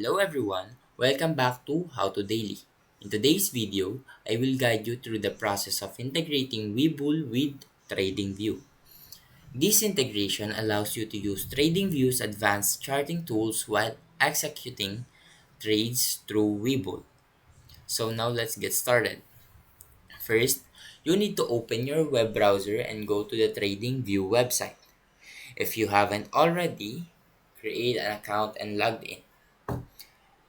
Hello everyone, welcome back to How to Daily. In today's video, I will guide you through the process of integrating WeBull with TradingView. This integration allows you to use TradingView's advanced charting tools while executing trades through WeBull. So now let's get started. First, you need to open your web browser and go to the TradingView website. If you haven't already, create an account and log in.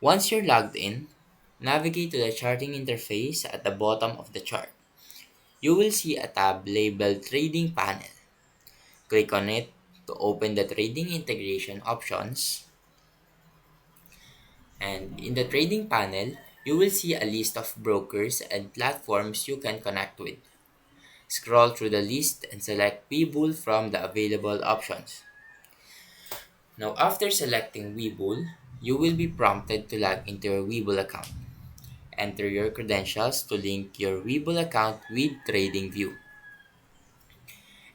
Once you're logged in, navigate to the charting interface at the bottom of the chart. You will see a tab labeled Trading Panel. Click on it to open the trading integration options. And in the trading panel, you will see a list of brokers and platforms you can connect with. Scroll through the list and select Webull from the available options. Now, after selecting Webull, you will be prompted to log into your Webull account. Enter your credentials to link your WeBull account with TradingView.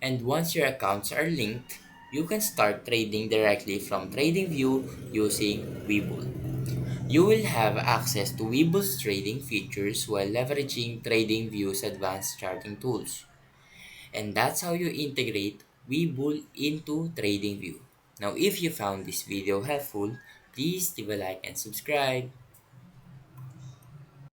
And once your accounts are linked, you can start trading directly from TradingView using WeBull. You will have access to WeBull's trading features while leveraging TradingView's advanced charting tools. And that's how you integrate WeBull into TradingView. Now, if you found this video helpful, please leave a like and subscribe.